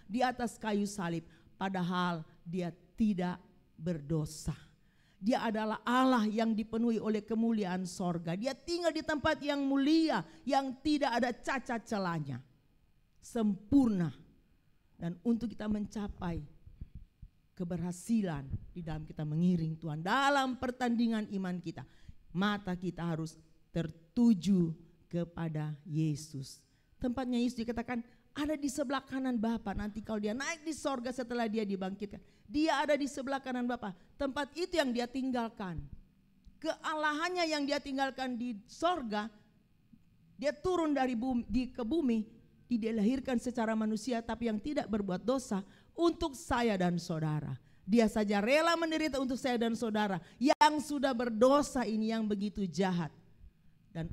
di atas kayu salib, padahal dia tidak berdosa. Dia adalah Allah yang dipenuhi oleh kemuliaan sorga. Dia tinggal di tempat yang mulia, yang tidak ada cacat celanya, sempurna. Dan untuk kita mencapai keberhasilan di dalam kita mengiring Tuhan dalam pertandingan iman kita, mata kita harus tertuju kepada Yesus. Tempatnya Yesus dikatakan ada di sebelah kanan Bapa. Nanti kalau dia naik di sorga setelah dia dibangkitkan, dia ada di sebelah kanan Bapa. Tempat itu yang dia tinggalkan. Kealahannya yang dia tinggalkan di sorga, dia turun dari bumi, ke bumi, dilahirkan secara manusia tapi yang tidak berbuat dosa untuk saya dan saudara. Dia saja rela menderita untuk saya dan saudara yang sudah berdosa ini, yang begitu jahat. Dan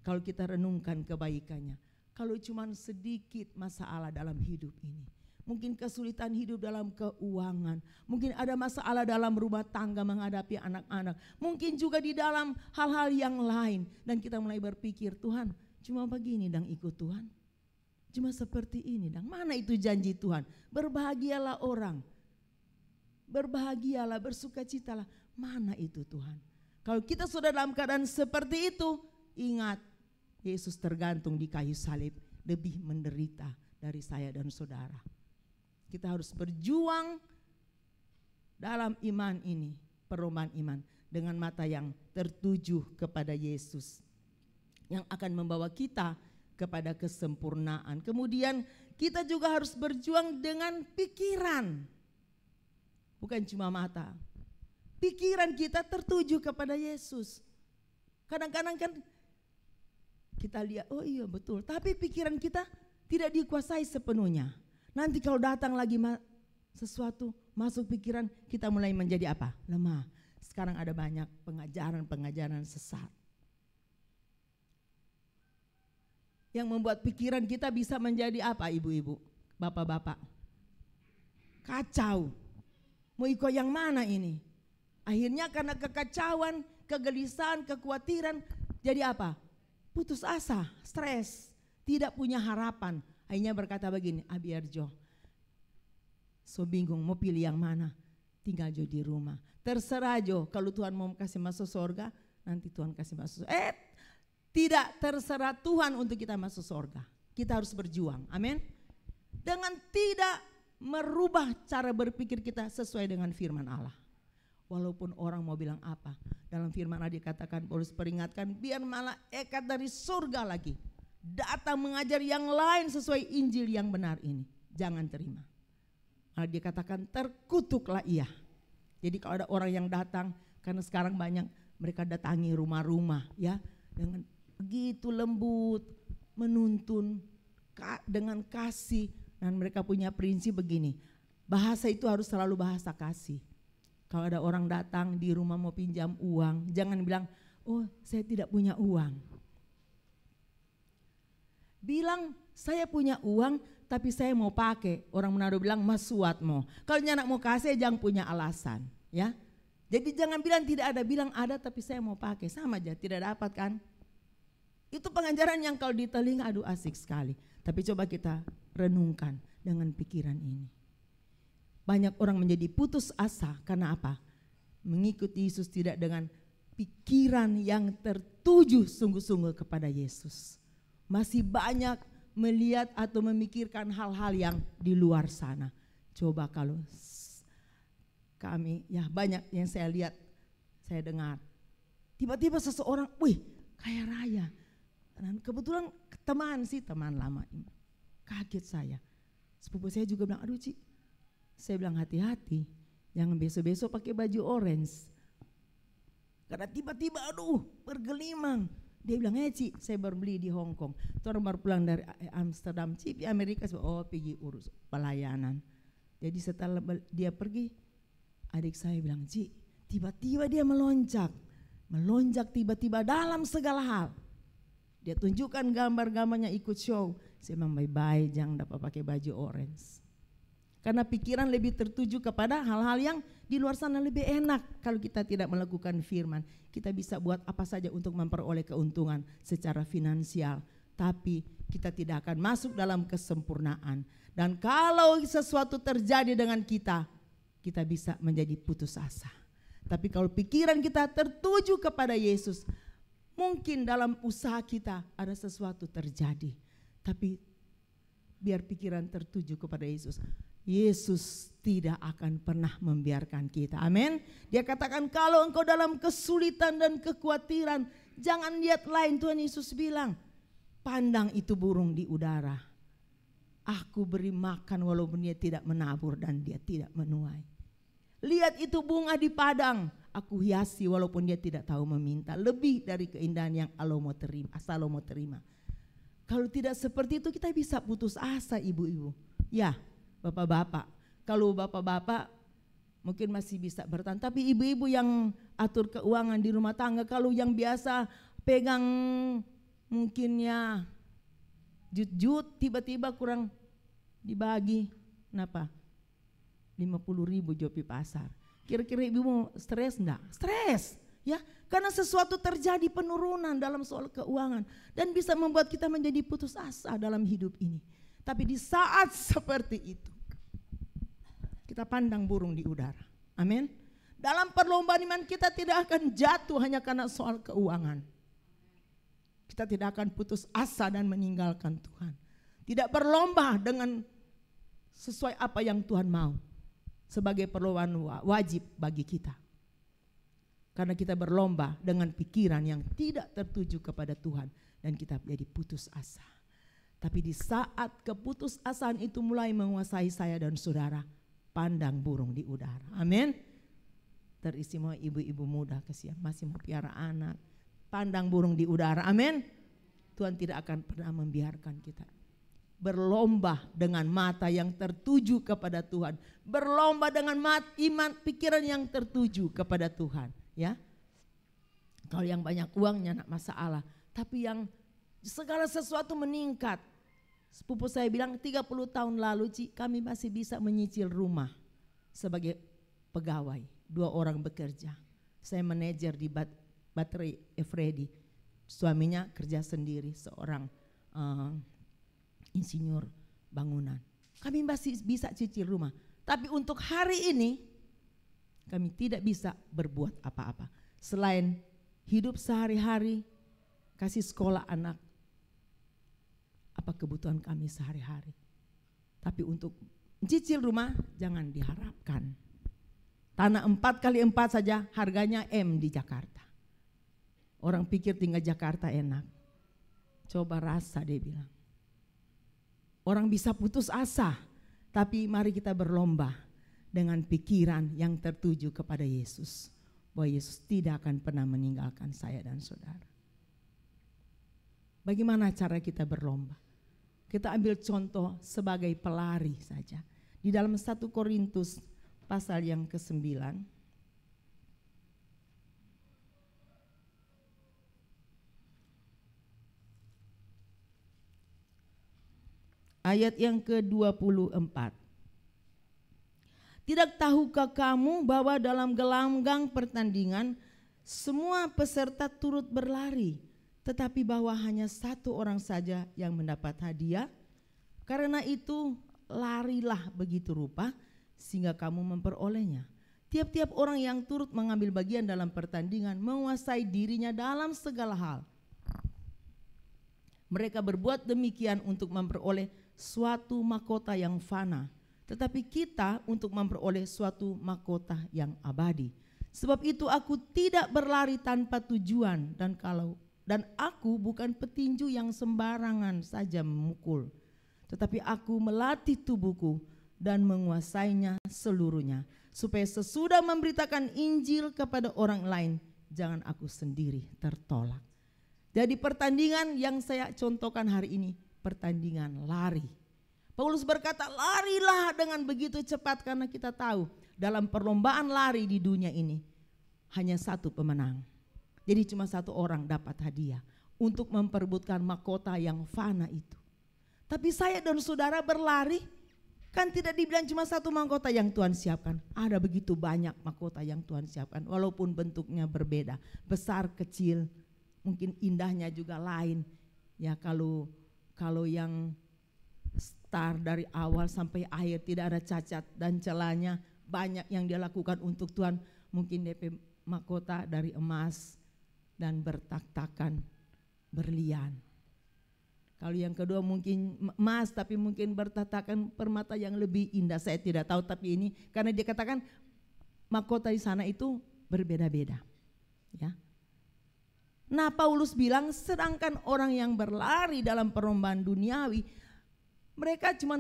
kalau kita renungkan kebaikannya, kalau cuma sedikit masalah dalam hidup ini, mungkin kesulitan hidup dalam keuangan, mungkin ada masalah dalam rumah tangga menghadapi anak-anak, mungkin juga di dalam hal-hal yang lain, dan kita mulai berpikir, Tuhan cuma begini dang ikut Tuhan, cuma seperti ini dang, mana itu janji Tuhan, berbahagialah orang, berbahagialah, bersukacitalah, mana itu Tuhan. Kalau kita sudah dalam keadaan seperti itu, ingat Yesus tergantung di kayu salib, lebih menderita dari saya dan saudara. Kita harus berjuang dalam iman ini, perubahan iman, dengan mata yang tertuju kepada Yesus, yang akan membawa kita kepada kesempurnaan. Kemudian kita juga harus berjuang dengan pikiran, bukan cuma mata. Pikiran kita tertuju kepada Yesus. Kadang-kadang kan kita lihat, oh iya betul, tapi pikiran kita tidak dikuasai sepenuhnya. Nanti kalau datang lagi sesuatu masuk pikiran, kita mulai menjadi apa? Lemah. Sekarang ada banyak pengajaran-pengajaran sesat yang membuat pikiran kita bisa menjadi apa, ibu-ibu, bapak-bapak? Kacau. Mau ikut yang mana ini? Akhirnya karena kekacauan, kegelisahan, kekhawatiran, jadi apa? Putus asa, stres, tidak punya harapan. Akhirnya berkata begini, biar Jo, so bingung mau pilih yang mana, tinggal Jo di rumah. Terserah Jo, kalau Tuhan mau kasih masuk surga, nanti Tuhan kasih masuk surga. Tidak, terserah Tuhan untuk kita masuk surga. Kita harus berjuang, amin. Dengan tidak merubah cara berpikir kita sesuai dengan firman Allah. Walaupun orang mau bilang apa, dalam firman Allah dikatakan, Paulus peringatkan, biar malaikat dari surga lagi datang mengajar yang lain sesuai Injil yang benar ini, jangan terima. Malah dikatakan terkutuklah ia. Jadi kalau ada orang yang datang, karena sekarang banyak mereka datangi rumah-rumah ya, dengan begitu lembut, menuntun dengan kasih, dan mereka punya prinsip begini, bahasa itu harus selalu bahasa kasih. Kalau ada orang datang di rumah mau pinjam uang, jangan bilang, oh saya tidak punya uang. Bilang, saya punya uang tapi saya mau pakai. Orang Manado bilang, masuat mau. Kalau nyanak mau kasih, jangan punya alasan. Ya. Jadi jangan bilang tidak ada, bilang ada tapi saya mau pakai. Sama aja, tidak dapat kan. Itu pengajaran yang kalau di telinga, aduh asik sekali. Tapi coba kita renungkan dengan pikiran ini. Banyak orang menjadi putus asa karena apa? Mengikuti Yesus tidak dengan pikiran yang tertuju sungguh-sungguh kepada Yesus. Masih banyak melihat atau memikirkan hal-hal yang di luar sana. Coba kalau kami, ya banyak yang saya lihat, saya dengar. Tiba-tiba seseorang, wih kaya raya. Dan kebetulan teman lama. Kaget saya. Sepupu saya juga bilang, aduh Ci, saya bilang hati-hati, jangan besok-besok pakai baju orange. Karena tiba-tiba aduh bergelimang. Dia bilang, Ci, saya baru beli di Hong Kong. Orang baru pulang dari Amsterdam, Ci, di Amerika. Oh pergi urus pelayanan. Jadi setelah dia pergi, adik saya bilang, Ci, tiba-tiba dia melonjak tiba-tiba dalam segala hal. Dia tunjukkan gambar-gambarnya ikut show. Saya bilang, bye-bye, jangan dapat pakai baju orange. Karena pikiran lebih tertuju kepada hal-hal yang di luar sana lebih enak. Kalau kita tidak melakukan firman, kita bisa buat apa saja untuk memperoleh keuntungan secara finansial. tapi kita tidak akan masuk dalam kesempurnaan. Dan kalau sesuatu terjadi dengan kita, kita bisa menjadi putus asa. Tapi kalau pikiran kita tertuju kepada Yesus, mungkin dalam usaha kita ada sesuatu terjadi, tapi biar pikiran tertuju kepada Yesus. Yesus tidak akan pernah membiarkan kita. Amin. Dia katakan kalau engkau dalam kesulitan dan kekhawatiran, jangan lihat lain. Tuhan Yesus bilang, pandang itu burung di udara. Aku beri makan walaupun dia tidak menabur dan dia tidak menuai. Lihat itu bunga di padang, aku hiasi walaupun dia tidak tahu meminta. Lebih dari keindahan yang Salomo terima. Kalau tidak seperti itu kita bisa putus asa ibu-ibu. Ya, bapak-bapak. Kalau bapak-bapak mungkin masih bisa bertahan. Tapi ibu-ibu yang atur keuangan di rumah tangga, kalau yang biasa pegang mungkin ya jut-jut, tiba-tiba kurang dibagi. Kenapa? 50.000 Jopi pasar. Kira-kira ibu mau stres enggak? Stres, ya, karena sesuatu terjadi penurunan dalam soal keuangan dan bisa membuat kita menjadi putus asa dalam hidup ini. Tapi di saat seperti itu, kita pandang burung di udara. Amin. Dalam perlombaan iman kita tidak akan jatuh hanya karena soal keuangan. Kita tidak akan putus asa dan meninggalkan Tuhan. Tidak berlomba dengan sesuai apa yang Tuhan mau. Sebagai perlombaan wajib bagi kita. Karena kita berlomba dengan pikiran yang tidak tertuju kepada Tuhan. Dan kita menjadi putus asa. Tapi di saat keputusasaan itu mulai menguasai saya dan saudara, pandang burung di udara. Amin. Teristimewa ibu-ibu muda kesian masih mau piara anak. Pandang burung di udara. Amin. Tuhan tidak akan pernah membiarkan kita berlomba dengan mata yang tertuju kepada Tuhan, berlomba dengan iman pikiran yang tertuju kepada Tuhan, ya. Kalau yang banyak uangnya nak masalah, tapi yang segala sesuatu meningkat. Sepupu saya bilang 30 tahun lalu kami masih bisa menyicil rumah sebagai pegawai, 2 orang bekerja. Saya manajer di baterai Efredi, suaminya kerja sendiri, seorang insinyur bangunan. Kami masih bisa cicil rumah. Tapi untuk hari ini kami tidak bisa berbuat apa-apa. Selain hidup sehari-hari, kasih sekolah anak, apa kebutuhan kami sehari-hari. Tapi untuk cicil rumah jangan diharapkan. Tanah 4x4 saja harganya M di Jakarta. Orang pikir tinggal Jakarta enak. Coba rasa dia bilang. Orang bisa putus asa, tapi mari kita berlomba dengan pikiran yang tertuju kepada Yesus. Bahwa Yesus tidak akan pernah meninggalkan saya dan saudara. Bagaimana cara kita berlomba? Kita ambil contoh sebagai pelari saja. Di dalam 1 Korintus pasal yang ke-9. Ayat yang ke-24. Tidak tahukah kamu bahwa dalam gelanggang pertandingan semua peserta turut berlari, tetapi bahwa hanya 1 orang saja yang mendapat hadiah? Karena itu larilah begitu rupa sehingga kamu memperolehnya. Tiap-tiap orang yang turut mengambil bagian dalam pertandingan menguasai dirinya dalam segala hal. Mereka berbuat demikian untuk memperoleh suatu mahkota yang fana, tetapi kita untuk memperoleh suatu mahkota yang abadi. Sebab itu aku tidak berlari tanpa tujuan, dan aku bukan petinju yang sembarangan saja memukul, tetapi aku melatih tubuhku dan menguasainya seluruhnya, supaya sesudah memberitakan Injil kepada orang lain, jangan aku sendiri tertolak. Jadi pertandingan yang saya contohkan hari ini, pertandingan lari. Paulus berkata, larilah dengan begitu cepat, karena kita tahu dalam perlombaan lari di dunia ini hanya 1 pemenang. Jadi cuma 1 orang dapat hadiah untuk memperebutkan mahkota yang fana itu. Tapi saya dan saudara berlari, kan tidak dibilang cuma 1 mahkota yang Tuhan siapkan. Ada begitu banyak mahkota yang Tuhan siapkan, walaupun bentuknya berbeda, besar, kecil, mungkin indahnya juga lain. Ya kalau yang start dari awal sampai akhir tidak ada cacat dan celahnya, banyak yang dia lakukan untuk Tuhan. Mungkin DP mahkota dari emas dan bertak-takan berlian. Kalau yang kedua mungkin emas tapi mungkin bertatakan permata yang lebih indah. Saya tidak tahu, tapi ini karena dia katakan mahkota di sana itu berbeda-beda. Ya. Nah, Paulus bilang sedangkan orang yang berlari dalam perlombaan duniawi, mereka cuma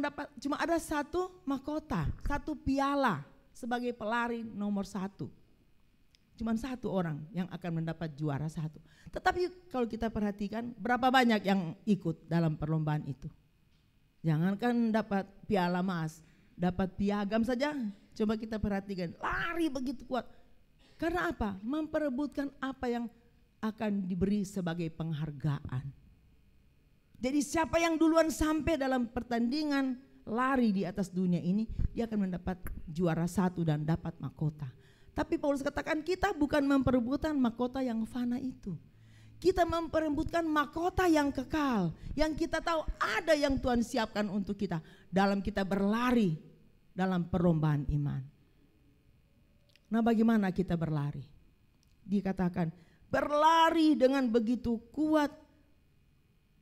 ada satu mahkota, satu piala sebagai pelari nomor 1. Cuma satu orang yang akan mendapat juara 1. Tetapi kalau kita perhatikan berapa banyak yang ikut dalam perlombaan itu. Jangankan dapat piala emas, dapat piagam saja. Coba kita perhatikan, lari begitu kuat. Karena apa? Memperebutkan apa yang akan diberi sebagai penghargaan. Jadi siapa yang duluan sampai dalam pertandingan lari di atas dunia ini, dia akan mendapat juara 1 dan dapat mahkota. Tapi Paulus katakan kita bukan memperebutkan mahkota yang fana itu. Kita memperebutkan mahkota yang kekal, yang kita tahu ada yang Tuhan siapkan untuk kita dalam kita berlari dalam perlombaan iman. Nah, bagaimana kita berlari? Dikatakan berlari dengan begitu kuat,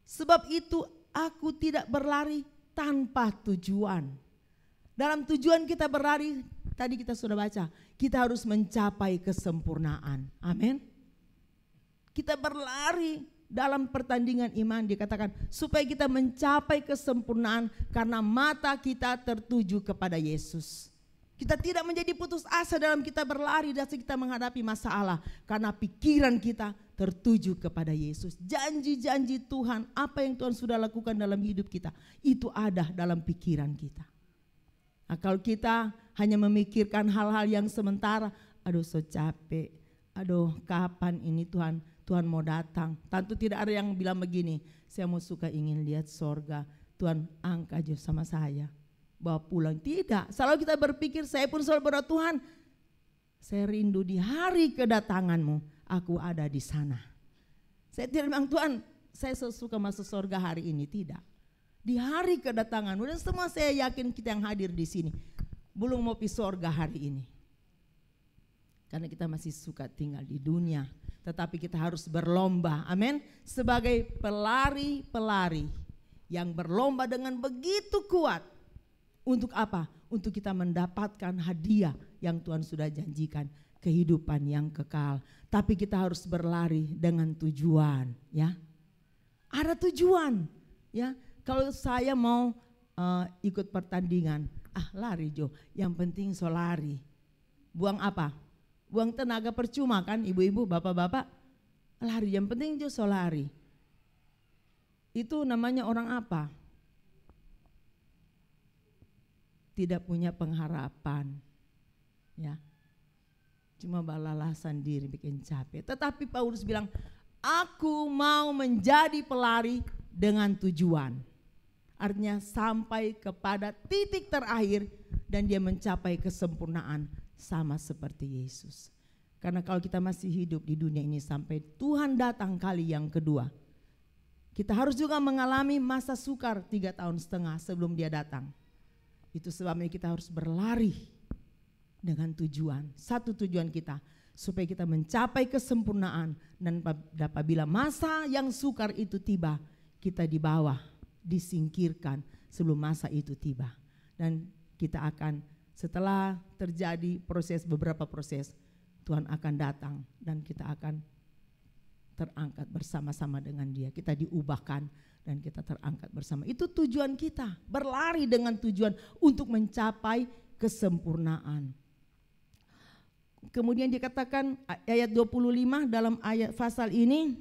sebab itu aku tidak berlari tanpa tujuan. Dalam tujuan kita berlari, tadi kita sudah baca, kita harus mencapai kesempurnaan. Amin. Kita berlari dalam pertandingan iman, dikatakan supaya kita mencapai kesempurnaan karena mata kita tertuju kepada Yesus. Kita tidak menjadi putus asa dalam kita berlari dan kita menghadapi masalah karena pikiran kita tertuju kepada Yesus. Janji-janji Tuhan, apa yang Tuhan sudah lakukan dalam hidup kita, itu ada dalam pikiran kita. Nah, kalau kita hanya memikirkan hal-hal yang sementara, aduh so capek, aduh kapan ini Tuhan mau datang. Tentu tidak ada yang bilang begini, saya mau suka ingin lihat sorga, Tuhan angkat aja sama saya, bawa pulang. Tidak, selalu kita berpikir, saya pun selalu berdoa, Tuhan saya rindu di hari kedatanganmu, aku ada di sana. Saya tidak bilang Tuhan saya suka masuk sorga hari ini, tidak. Di hari kedatanganmu, dan semua saya yakin kita yang hadir di sini belum mau pergi sorga hari ini. Karena kita masih suka tinggal di dunia, tetapi kita harus berlomba, amin, sebagai pelari-pelari yang berlomba dengan begitu kuat. Untuk apa? Untuk kita mendapatkan hadiah yang Tuhan sudah janjikan, kehidupan yang kekal. Tapi kita harus berlari dengan tujuan, ya. Ada tujuan, ya. Kalau saya mau ikut pertandingan, lari Jo, yang penting so lari. Buang apa? Buang tenaga percuma kan, ibu-ibu, bapak-bapak. Lari, yang penting Jo so lari. Itu namanya orang apa? Tidak punya pengharapan, ya. Cuma balalasan diri bikin capek. Tetapi Paulus bilang, aku mau menjadi pelari dengan tujuan. Artinya sampai kepada titik terakhir dan dia mencapai kesempurnaan sama seperti Yesus. Karena kalau kita masih hidup di dunia ini sampai Tuhan datang kali yang kedua, kita harus juga mengalami masa sukar 3,5 tahun sebelum dia datang. Itu sebabnya kita harus berlari dengan tujuan. Satu tujuan kita, supaya kita mencapai kesempurnaan. Dan apabila masa yang sukar itu tiba, kita di bawah, disingkirkan sebelum masa itu tiba. Dan kita akan, setelah terjadi beberapa proses, Tuhan akan datang dan kita akan terangkat bersama-sama dengan dia. Kita diubahkan dan kita terangkat bersama. Itu tujuan kita, berlari dengan tujuan untuk mencapai kesempurnaan. Kemudian dikatakan ayat 25 dalam ayat pasal ini,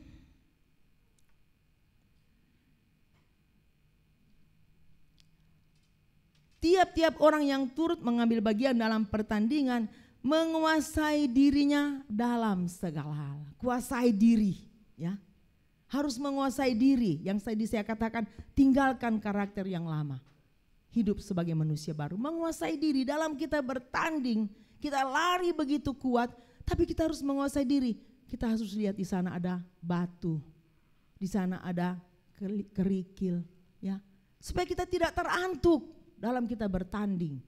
tiap-tiap orang yang turut mengambil bagian dalam pertandingan menguasai dirinya dalam segala hal. Kuasai diri, ya. Harus menguasai diri. Yang saya katakan, tinggalkan karakter yang lama. Hidup sebagai manusia baru. Menguasai diri dalam kita bertanding. Kita lari begitu kuat, tapi kita harus menguasai diri. Kita harus lihat di sana ada batu. Di sana ada kerikil, ya. Supaya kita tidak terantuk dalam kita bertanding.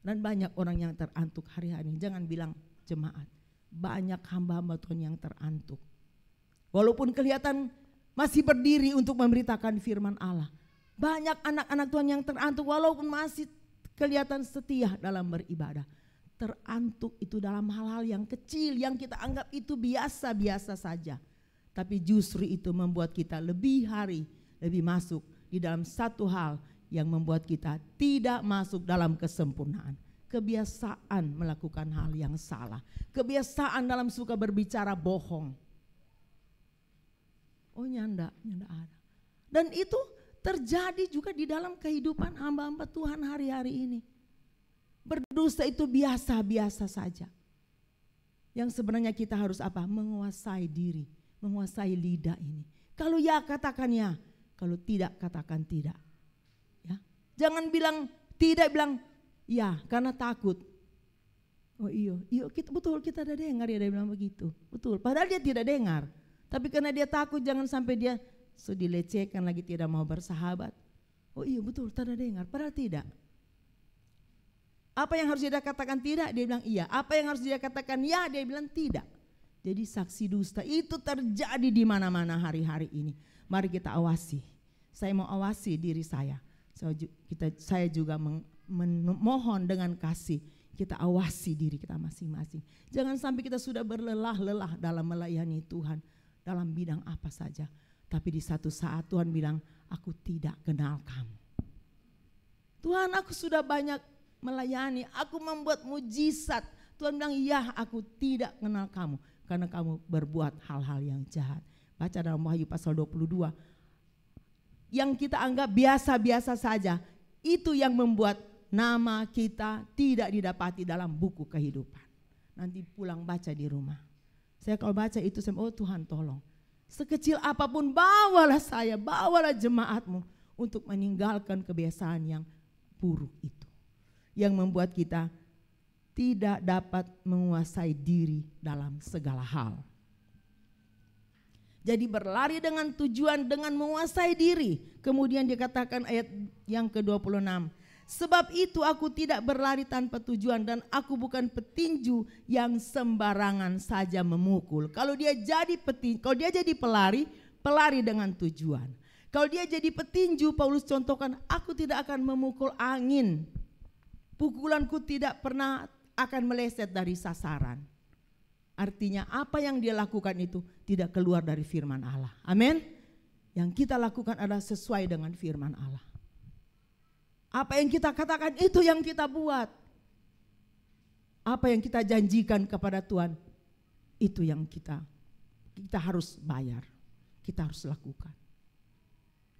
Dan banyak orang yang terantuk hari-hari ini. Jangan bilang jemaat. Banyak hamba-hamba Tuhan yang terantuk. Walaupun kelihatan masih berdiri untuk memberitakan firman Allah. Banyak anak-anak Tuhan yang terantuk walaupun masih kelihatan setia dalam beribadah. Terantuk itu dalam hal-hal yang kecil yang kita anggap itu biasa-biasa saja. Tapi justru itu membuat kita lebih masuk di dalam satu hal yang membuat kita tidak masuk dalam kesempurnaan. Kebiasaan melakukan hal yang salah. Kebiasaan dalam suka berbicara bohong. Oh nyanda ada. Dan itu terjadi juga di dalam kehidupan hamba-hamba Tuhan hari-hari ini. Berdosa itu biasa-biasa saja. Yang sebenarnya kita harus apa? Menguasai diri, menguasai lidah ini. Kalau ya katakan ya, kalau tidak katakan tidak. Ya. Jangan bilang tidak, bilang ya karena takut. Oh iya betul kita ada dengar ya dia bilang begitu. Betul, padahal dia tidak dengar. Tapi karena dia takut jangan sampai dia dilecehkan lagi, tidak mau bersahabat. Oh iya betul, tidak dengar, padahal tidak. Apa yang harus dia katakan tidak, dia bilang iya. Apa yang harus dia katakan ya, dia bilang tidak. Jadi saksi dusta itu terjadi di mana-mana hari-hari ini. Mari kita awasi. Saya mau awasi diri saya. Saya juga memohon dengan kasih. Kita awasi diri kita masing-masing. Jangan sampai kita sudah berlelah-lelah dalam melayani Tuhan. Dalam bidang apa saja. Tapi di satu saat Tuhan bilang, aku tidak kenal kamu. Tuhan, aku sudah banyak melayani, aku membuat mujizat. Tuhan bilang, iya aku tidak kenal kamu. Karena kamu berbuat hal-hal yang jahat. Baca dalam Wahyu pasal 22. Yang kita anggap biasa-biasa saja. Itu yang membuat nama kita tidak didapati dalam buku kehidupan. Nanti pulang baca di rumah. Saya kalau baca itu, saya oh Tuhan tolong. Sekecil apapun bawalah saya, bawalah jemaatmu untuk meninggalkan kebiasaan yang buruk itu. Yang membuat kita tidak dapat menguasai diri dalam segala hal. Jadi berlari dengan tujuan dengan menguasai diri. Kemudian dikatakan ayat yang ke-26. Sebab itu aku tidak berlari tanpa tujuan dan aku bukan petinju yang sembarangan saja memukul. Kalau dia jadi pelari, pelari dengan tujuan. Kalau dia jadi petinju, Paulus contohkan, aku tidak akan memukul angin. Pukulanku tidak pernah akan meleset dari sasaran. Artinya apa yang dia lakukan itu tidak keluar dari firman Allah. Amin. Yang kita lakukan adalah sesuai dengan firman Allah. Apa yang kita katakan itu yang kita buat. Apa yang kita janjikan kepada Tuhan itu yang kita harus bayar. Kita harus lakukan.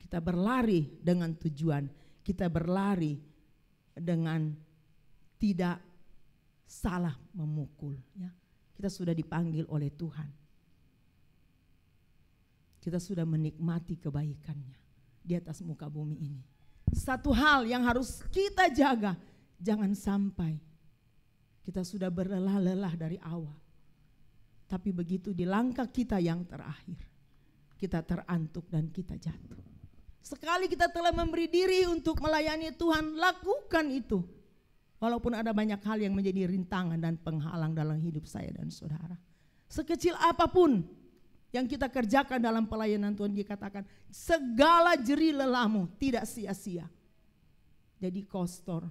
Kita berlari dengan tujuan. Kita berlari dengan tidak salah memukul. Ya. Kita sudah dipanggil oleh Tuhan. Kita sudah menikmati kebaikannya di atas muka bumi ini. Satu hal yang harus kita jaga, jangan sampai kita sudah berlelah-lelah dari awal. Tapi begitu di langkah kita yang terakhir, kita terantuk dan kita jatuh. Sekali kita telah memberi diri untuk melayani Tuhan, lakukan itu. Walaupun ada banyak hal yang menjadi rintangan dan penghalang dalam hidup saya dan saudara. Sekecil apapun yang kita kerjakan dalam pelayanan Tuhan, dikatakan segala jerih lelahmu tidak sia-sia. Jadi kostor,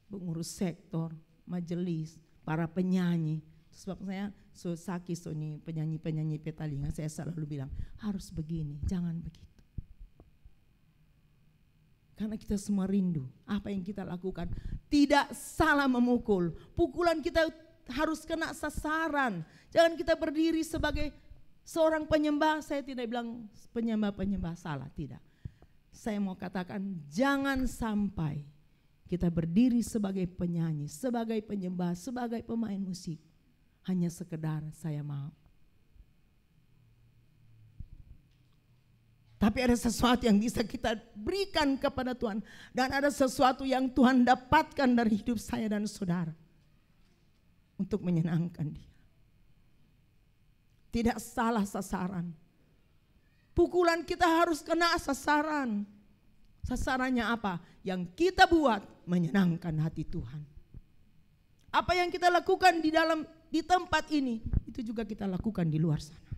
pengurus sektor, majelis, para penyanyi. Sebab saya Saki Sony penyanyi-penyanyi Petalinga, saya selalu bilang harus begini, jangan begitu. Karena kita semua rindu apa yang kita lakukan tidak salah memukul. Pukulan kita harus kena sasaran. Jangan kita berdiri sebagai seorang penyembah. Saya tidak bilang penyembah-penyembah salah, tidak. Saya mau katakan jangan sampai kita berdiri sebagai penyanyi, sebagai penyembah, sebagai pemain musik. Hanya sekedar saya mau. Tapi ada sesuatu yang bisa kita berikan kepada Tuhan. Dan ada sesuatu yang Tuhan dapatkan dari hidup saya dan saudara. Untuk menyenangkan Dia. tidak salah sasaran. Pukulan kita harus kena sasaran. Sasarannya apa? Yang kita buat menyenangkan hati Tuhan. Apa yang kita lakukan di tempat ini, itu juga kita lakukan di luar sana.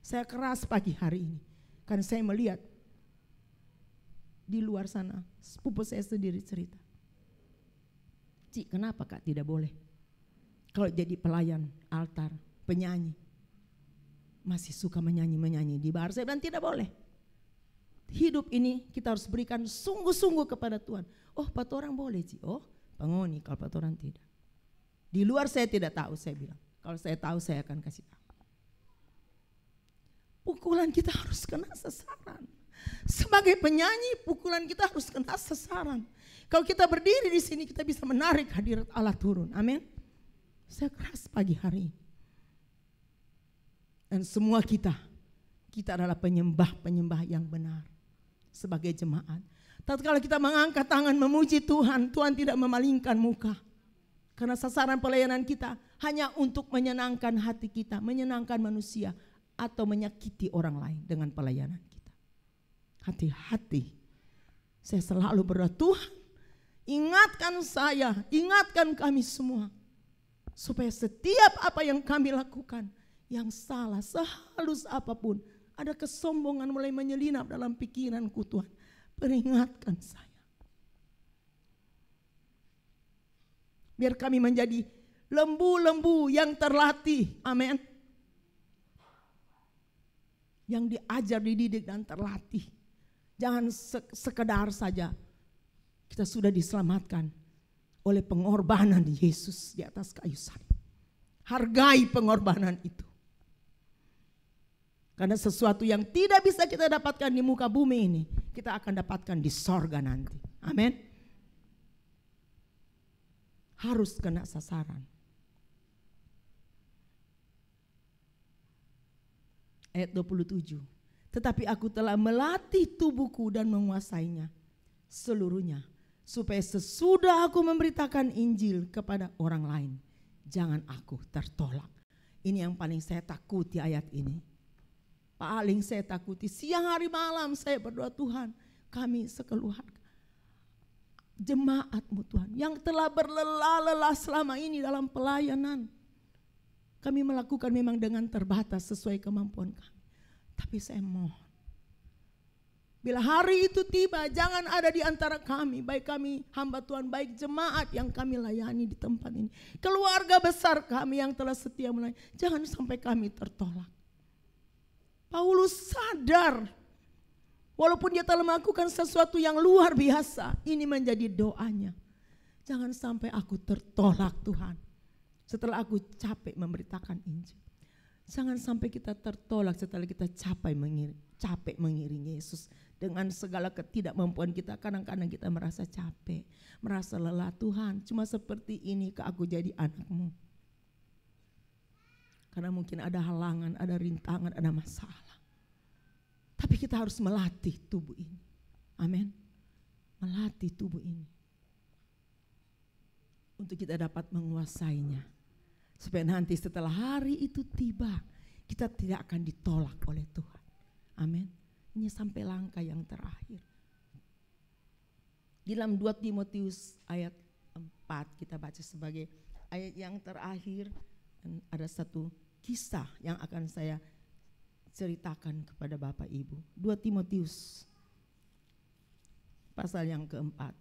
Saya keras pagi hari ini, karena saya melihat di luar sana, sepupu saya sendiri cerita. Cik, kenapa Kak tidak boleh? Kalau jadi pelayan altar, penyanyi, masih suka menyanyi di bar. Saya bilang tidak boleh. Hidup ini kita harus berikan sungguh-sungguh kepada Tuhan. Oh, pat orang boleh Cik. Oh, pengoni, kalau pat orang tidak. Di luar saya tidak tahu, saya bilang. Kalau saya tahu saya akan kasih tahu. Pukulan kita harus kena sasaran. Sebagai penyanyi, pukulan kita harus kena sasaran. Kalau kita berdiri di sini, kita bisa menarik hadirat Allah turun. Amin. Saya keras pagi hari. Dan semua kita adalah penyembah-penyembah yang benar sebagai jemaat. Tatkala kita mengangkat tangan memuji Tuhan, Tuhan tidak memalingkan muka. Karena sasaran pelayanan kita hanya untuk menyenangkan hati kita, menyenangkan manusia, atau menyakiti orang lain dengan pelayanan kita. Hati-hati. Saya selalu berdoa, Tuhan ingatkan saya, ingatkan kami semua. Supaya setiap apa yang kami lakukan yang salah, sehalus apapun, ada kesombongan mulai menyelinap dalam pikiranku, Tuhan, peringatkan saya. Biar kami menjadi lembu-lembu yang terlatih, amin. Yang diajar, dididik dan terlatih. Jangan sekedar saja kita sudah diselamatkan oleh pengorbanan Yesus di atas kayu salib. Hargai pengorbanan itu. Karena sesuatu yang tidak bisa kita dapatkan di muka bumi ini, kita akan dapatkan di sorga nanti. Amin. Harus kena sasaran. Ayat 27. Tetapi aku telah melatih tubuhku dan menguasainya seluruhnya, supaya sesudah aku memberitakan Injil kepada orang lain, jangan aku tertolak. Ini yang paling saya takuti ayat ini. Paling saya takuti, siang hari malam saya berdoa, Tuhan, kami sekeluarga, jemaat-Mu Tuhan, yang telah berlelah-lelah selama ini dalam pelayanan. Kami melakukan memang dengan terbatas sesuai kemampuan kami. Tapi saya mohon, bila hari itu tiba, jangan ada di antara kami, baik kami hamba Tuhan, baik jemaat yang kami layani di tempat ini, keluarga besar kami yang telah setia melayani, jangan sampai kami tertolak. Paulus sadar, walaupun dia telah melakukan sesuatu yang luar biasa, ini menjadi doanya. Jangan sampai aku tertolak Tuhan, setelah aku capek memberitakan Injil. Jangan sampai kita tertolak setelah kita capek mengiring Yesus. Dengan segala ketidakmampuan kita, kadang-kadang kita merasa capek, merasa lelah. Tuhan, cuma seperti ini ke aku jadi anakmu. Karena mungkin ada halangan, ada rintangan, ada masalah. Tapi kita harus melatih tubuh ini. Amin. Melatih tubuh ini. Untuk kita dapat menguasainya. Supaya nanti setelah hari itu tiba, kita tidak akan ditolak oleh Tuhan. Amin. Ini sampai langkah yang terakhir. Di dalam 2 Timotius ayat 4 kita baca sebagai ayat yang terakhir. Dan ada satu kisah yang akan saya ceritakan kepada Bapak Ibu. 2 Timotius pasal yang keempat.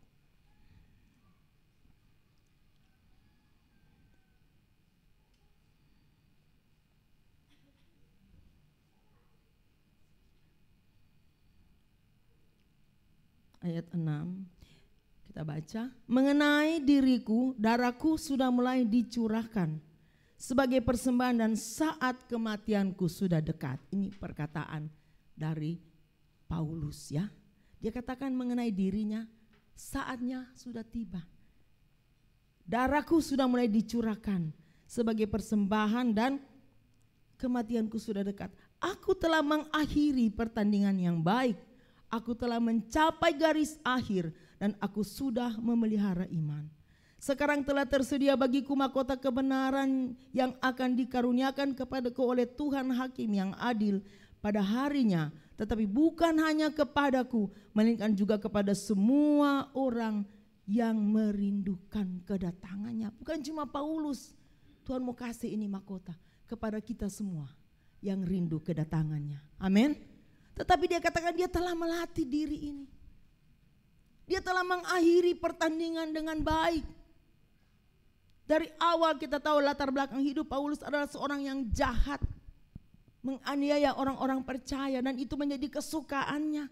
Ayat 6 kita baca, mengenai diriku, darahku sudah mulai dicurahkan sebagai persembahan dan saat kematianku sudah dekat. Ini perkataan dari Paulus ya. Dia katakan mengenai dirinya, saatnya sudah tiba. Darahku sudah mulai dicurahkan sebagai persembahan dan kematianku sudah dekat. Aku telah mengakhiri pertandingan yang baik. Aku telah mencapai garis akhir dan aku sudah memelihara iman. Sekarang telah tersedia bagiku mahkota kebenaran yang akan dikaruniakan kepadaku oleh Tuhan Hakim yang adil pada harinya, tetapi bukan hanya kepadaku, melainkan juga kepada semua orang yang merindukan kedatangannya. Bukan cuma Paulus, Tuhan mau kasih ini mahkota kepada kita semua yang rindu kedatangannya. Amin. Tetapi dia katakan dia telah melatih diri ini. Dia telah mengakhiri pertandingan dengan baik. Dari awal kita tahu latar belakang hidup Paulus adalah seorang yang jahat, menganiaya orang-orang percaya, dan itu menjadi kesukaannya.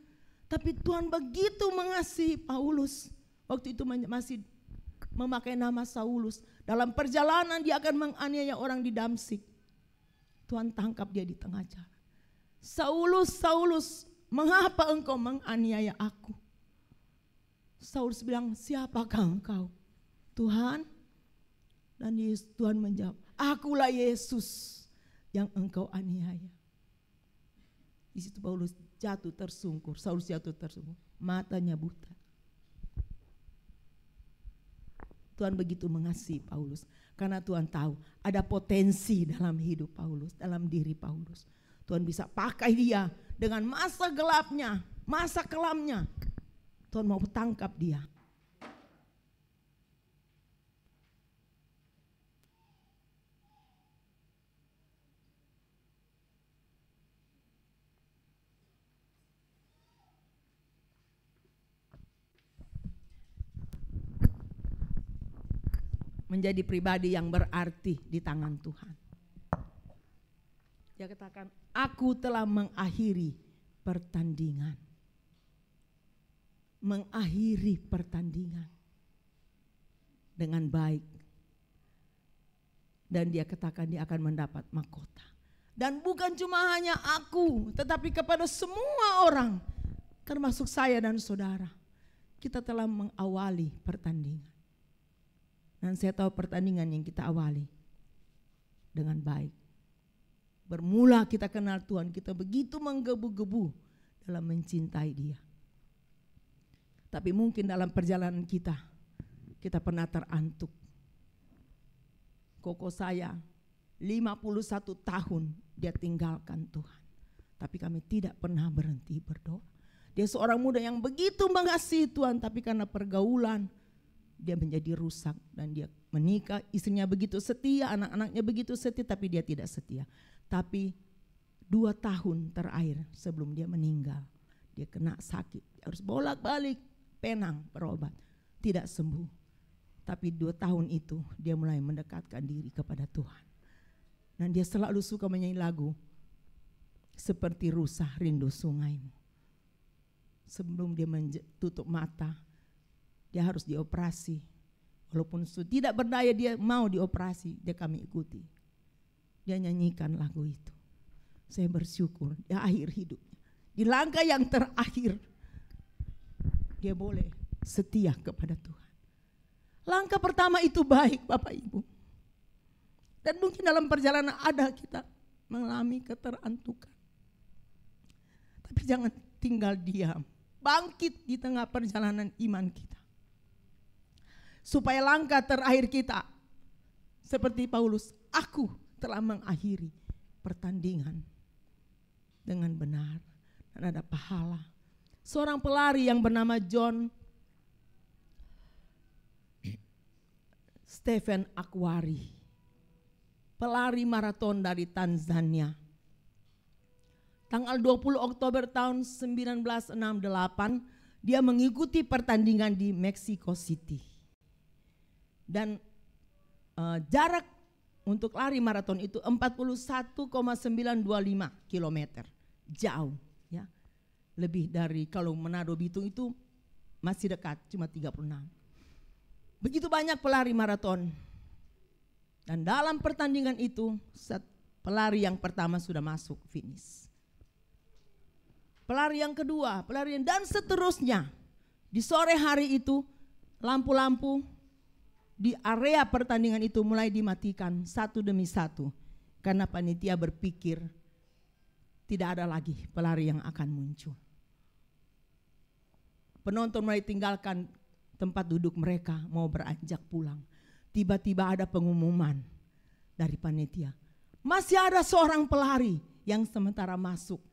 Tapi Tuhan begitu mengasihi Paulus. Waktu itu masih memakai nama Saulus. Dalam perjalanan dia akan menganiaya orang di Damsik. Tuhan tangkap dia di tengah jalan. Saulus, Saulus, mengapa engkau menganiaya aku? Saulus bilang, siapakah engkau? Tuhan. Dan Tuhan menjawab, akulah Yesus yang engkau aniaya. Di situ Paulus jatuh tersungkur, Saulus jatuh tersungkur, matanya buta. Tuhan begitu mengasihi Paulus karena Tuhan tahu ada potensi dalam hidup Paulus, dalam diri Paulus. Tuhan bisa pakai dia dengan masa gelapnya, masa kelamnya. Tuhan mau tangkap dia. Menjadi pribadi yang berarti di tangan Tuhan. Dia katakan, aku telah mengakhiri pertandingan. Mengakhiri pertandingan dengan baik. Dan dia katakan dia akan mendapat mahkota. Dan bukan cuma hanya aku, tetapi kepada semua orang, termasuk saya dan saudara. Kita telah mengawali pertandingan. Dan saya tahu pertandingan yang kita awali dengan baik. Bermula kita kenal Tuhan, kita begitu menggebu-gebu dalam mencintai Dia. Tapi mungkin dalam perjalanan kita pernah terantuk. Koko saya 51 tahun dia tinggalkan Tuhan. Tapi kami tidak pernah berhenti berdoa. Dia seorang muda yang begitu mengasihi Tuhan, tapi karena pergaulan, dia menjadi rusak dan dia menikah, istrinya begitu setia, anak-anaknya begitu setia, tapi dia tidak setia. Tapi 2 tahun terakhir sebelum dia meninggal, dia kena sakit, dia harus bolak-balik Penang berobat, tidak sembuh. Tapi 2 tahun itu dia mulai mendekatkan diri kepada Tuhan. Dan dia selalu suka menyanyi lagu, seperti rusa rindu sungaimu. Sebelum dia tutup mata, dia harus dioperasi. Walaupun tidak berdaya dia mau dioperasi, dia kami ikuti. Dia nyanyikan lagu itu. Saya bersyukur di akhir hidupnya, di langkah yang terakhir, dia boleh setia kepada Tuhan. Langkah pertama itu baik Bapak Ibu. Dan mungkin dalam perjalanan ada kita mengalami keterantukan. Tapi jangan tinggal diam. Bangkit di tengah perjalanan iman kita. Supaya langkah terakhir kita seperti Paulus, aku telah mengakhiri pertandingan dengan benar dan ada pahala. Seorang pelari yang bernama John Stephen Akhwari, pelari maraton dari Tanzania. Tanggal 20 Oktober tahun 1968 dia mengikuti pertandingan di Mexico City. Dan jarak untuk lari maraton itu 41,925 kilometer, jauh ya. Lebih dari kalau Manado Bitung itu masih dekat, cuma 36. Begitu banyak pelari maraton. Dan dalam pertandingan itu pelari yang pertama sudah masuk finish. Pelari yang kedua, dan seterusnya. Di sore hari itu lampu-lampu di area pertandingan itu mulai dimatikan satu demi satu. Karena panitia berpikir tidak ada lagi pelari yang akan muncul. Penonton mulai tinggalkan tempat duduk mereka mau beranjak pulang, tiba-tiba ada pengumuman dari panitia. Masih ada seorang pelari yang sementara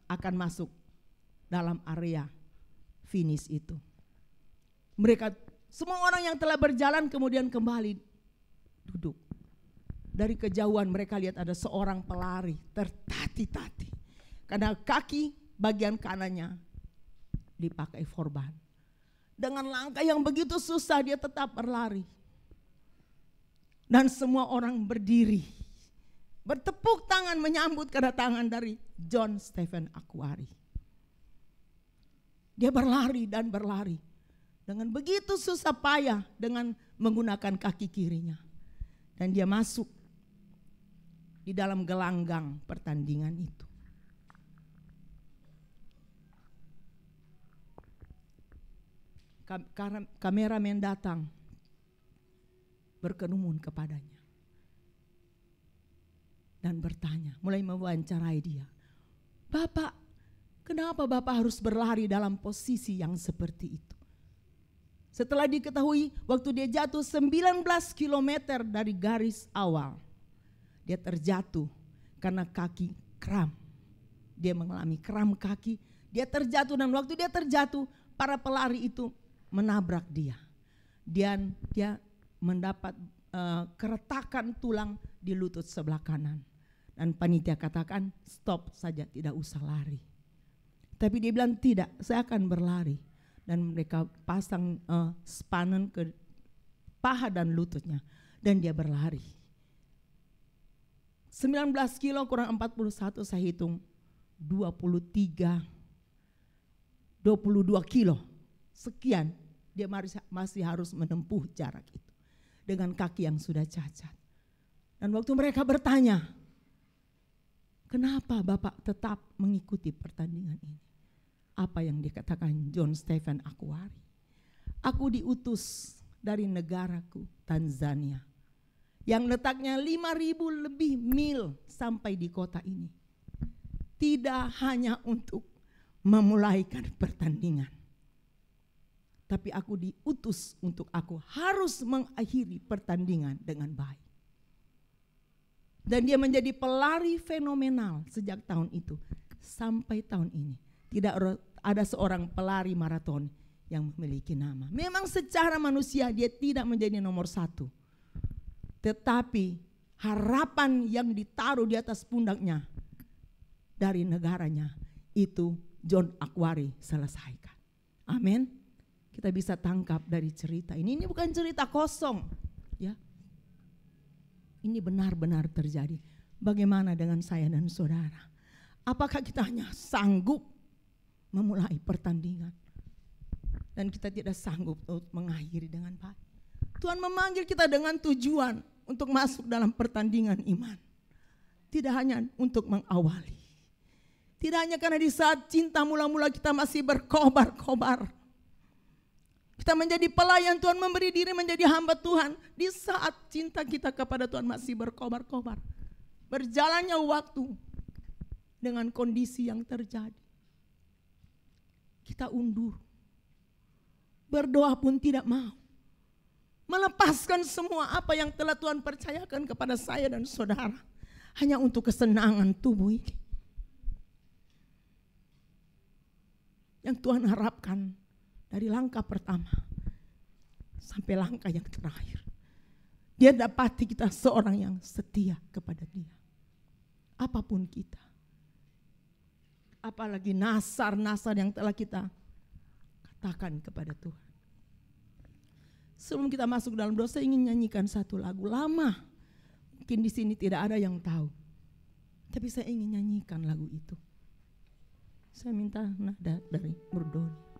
akan masuk dalam area finish itu. Mereka semua orang yang telah berjalan kemudian kembali duduk. Dari kejauhan mereka lihat ada seorang pelari tertati-tati. Karena kaki bagian kanannya dipakai korban. Dengan langkah yang begitu susah dia tetap berlari. Dan semua orang berdiri, bertepuk tangan menyambut kedatangan dari John Stephen Akhwari. Dia berlari dan berlari dengan begitu susah payah dengan menggunakan kaki kirinya. Dan dia masuk di dalam gelanggang pertandingan itu. Kameramen datang berkerumun kepadanya dan bertanya, mulai mewawancarai dia. Bapak, kenapa Bapak harus berlari dalam posisi yang seperti itu? Setelah diketahui waktu dia jatuh 19 km dari garis awal, dia terjatuh karena kaki kram. Dia mengalami kram kaki, dia terjatuh, dan waktu dia terjatuh para pelari itu menabrak dia. Dan dia mendapat keretakan tulang di lutut sebelah kanan. Dan panitia katakan stop saja, tidak usah lari. Tapi dia bilang tidak, saya akan berlari. Dan mereka pasang spanen ke paha dan lututnya. Dan dia berlari. 19 kilo kurang 41 saya hitung. 22 kilo. Sekian dia masih harus menempuh jarak itu. Dengan kaki yang sudah cacat. Dan waktu mereka bertanya, kenapa Bapak tetap mengikuti pertandingan ini? Apa yang dikatakan John Stephen Akhwari? Aku diutus dari negaraku Tanzania, yang letaknya 5.000 lebih mil sampai di kota ini. Tidak hanya untuk memulaikan pertandingan, tapi aku diutus untuk aku harus mengakhiri pertandingan dengan baik. Dan dia menjadi pelari fenomenal sejak tahun itu sampai tahun ini. Tidak ada seorang pelari maraton yang memiliki nama. Memang secara manusia dia tidak menjadi nomor 1. Tetapi harapan yang ditaruh di atas pundaknya dari negaranya itu John Akhwari selesaikan. Amin. Kita bisa tangkap dari cerita ini. Ini bukan cerita kosong, ya. Ini benar-benar terjadi. Bagaimana dengan saya dan saudara? Apakah kita hanya sanggup memulai pertandingan dan kita tidak sanggup untuk mengakhiri dengan baik? Tuhan memanggil kita dengan tujuan untuk masuk dalam pertandingan iman. Tidak hanya untuk mengawali. Tidak hanya karena di saat cinta mula-mula kita masih berkobar-kobar. Kita menjadi pelayan Tuhan, memberi diri menjadi hamba Tuhan. Di saat cinta kita kepada Tuhan masih berkobar-kobar. Berjalannya waktu dengan kondisi yang terjadi. Kita undur. Berdoa pun tidak mau. Melepaskan semua apa yang telah Tuhan percayakan kepada saya dan saudara. Hanya untuk kesenangan tubuh ini. Yang Tuhan harapkan dari langkah pertama sampai langkah yang terakhir. Dia dapati kita seorang yang setia kepada Dia. Apapun kita. Apalagi nasar-nasar yang telah kita katakan kepada Tuhan. Sebelum kita masuk dalam doa, saya ingin nyanyikan satu lagu lama. Mungkin di sini tidak ada yang tahu. Tapi saya ingin nyanyikan lagu itu. Saya minta nada dari Murdoni.